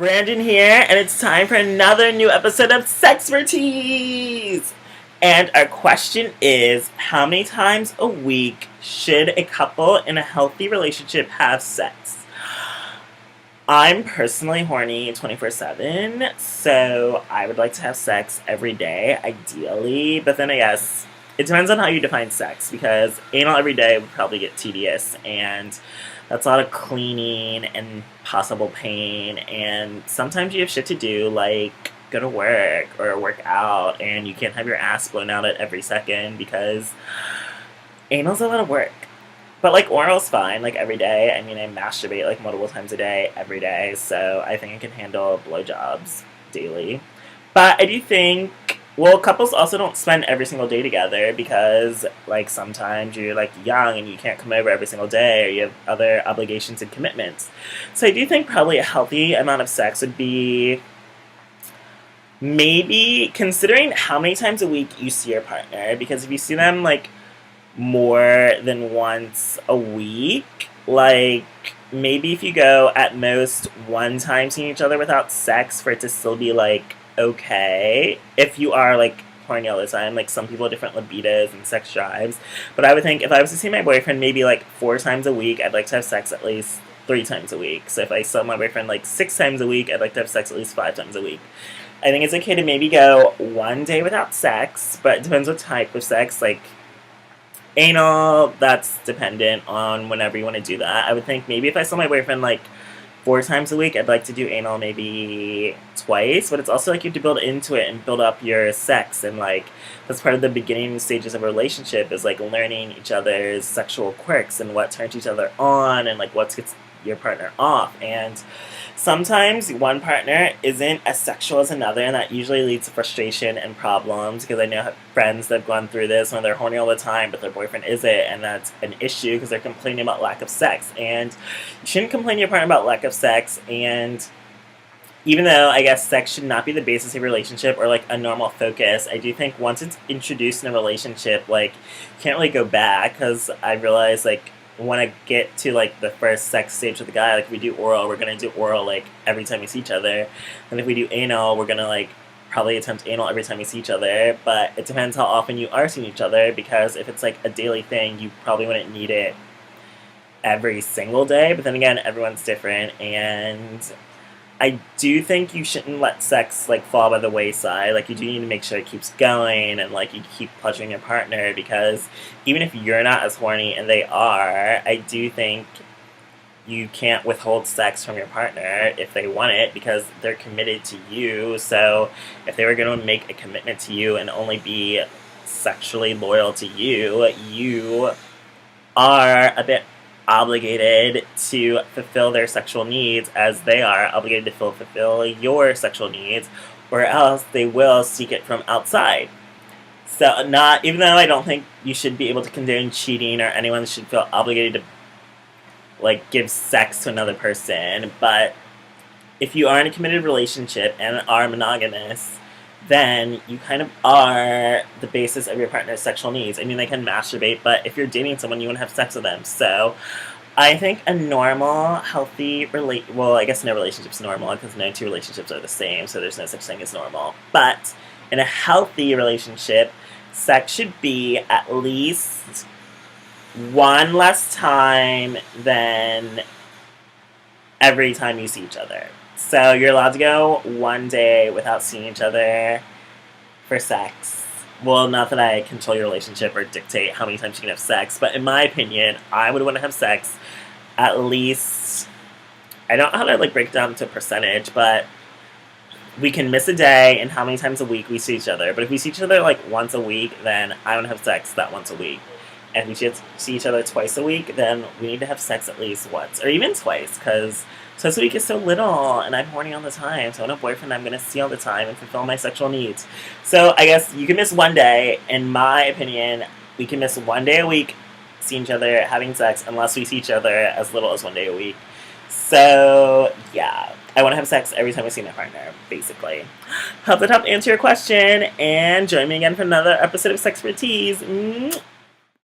Brandon here, and it's time for another new episode of SexxxPerTease! And our question is, how many times a week should a couple in a healthy relationship have sex? I'm personally horny 24/7, so I would like to have sex every day, ideally, but then I guess it depends on how you define sex, because anal every day would probably get tedious, and that's a lot of cleaning and possible pain, and sometimes you have shit to do, like go to work or work out, and you can't have your ass blown out at every second because anal's a lot of work. But like oral's fine, like every day. I mean, I masturbate like multiple times a day, every day, so I think I can handle blowjobs daily. But I do think, well, couples also don't spend every single day together because, like, sometimes you're like young and you can't come over every single day, or you have other obligations and commitments. So I do think probably a healthy amount of sex would be maybe considering how many times a week you see your partner, because if you see them like more than once a week, like maybe if you go at most one time seeing each other without sex for it to still be like okay, if you are like horny all the time. Like some people have different libidos and sex drives, but I would think if I was to see my boyfriend maybe like 4 times a week, I'd like to have sex at least 3 times a week. So if I saw my boyfriend like 6 times a week, I'd like to have sex at least 5 times a week. I think it's okay to maybe go one day without sex, but it depends what type of sex. Like anal, that's dependent on whenever you want to do that. I would think maybe if I saw my boyfriend like 4 times a week, I'd like to do anal maybe twice, but it's also like you have to build into it and build up your sex, and like that's part of the beginning stages of a relationship is like learning each other's sexual quirks and what turns each other on and like what gets your partner off. And sometimes one partner isn't as sexual as another, and that usually leads to frustration and problems, because I know I have friends that have gone through this when they're horny all the time but their boyfriend isn't, and that's an issue because they're complaining about lack of sex. And you shouldn't complain to your partner about lack of sex, and even though I guess sex should not be the basis of a relationship or like a normal focus, I do think once it's introduced in a relationship, like you can't really go back, because I realize like when I get to like the first sex stage with the guy, like if we do oral, we're gonna do oral like every time we see each other, and if we do anal, we're gonna like probably attempt anal every time we see each other. But it depends how often you are seeing each other, because if it's like a daily thing, you probably wouldn't need it every single day. But then again, everyone's different, and I do think you shouldn't let sex like fall by the wayside. Like you do need to make sure it keeps going, and like you keep pleasuring your partner, because even if you're not as horny and they are, I do think you can't withhold sex from your partner if they want it, because they're committed to you. So if they were going to make a commitment to you and only be sexually loyal to you, you are a bit obligated to fulfill their sexual needs as they are obligated to fulfill your sexual needs, or else they will seek it from outside. So not, even though I don't think you should be able to condone cheating or anyone should feel obligated to like give sex to another person, but if you are in a committed relationship and are monogamous, then you kind of are the basis of your partner's sexual needs. I mean, they can masturbate, but if you're dating someone, you want to have sex with them. So I think a normal, healthy well, I guess no relationship's normal, because no two relationships are the same, so there's no such thing as normal. But in a healthy relationship, sex should be at least one less time than every time you see each other. So you're allowed to go one day without seeing each other for sex. Well, not that I control your relationship or dictate how many times you can have sex, but in my opinion, I would want to have sex at least, I don't know how to like break it down to a percentage, but we can miss a day and how many times a week we see each other. But if we see each other like once a week, then I want to have sex that once a week. And if we see each other twice a week, then we need to have sex at least once, or even twice, because twice a week is so little, and I'm horny all the time, so I want a boyfriend I'm going to see all the time and fulfill my sexual needs. So I guess you can miss one day. In my opinion, we can miss one day a week seeing each other, having sex, unless we see each other as little as one day a week. So, yeah. I want to have sex every time I see my partner, basically. Hope that helped answer your question, and join me again for another episode of SexxPerTease.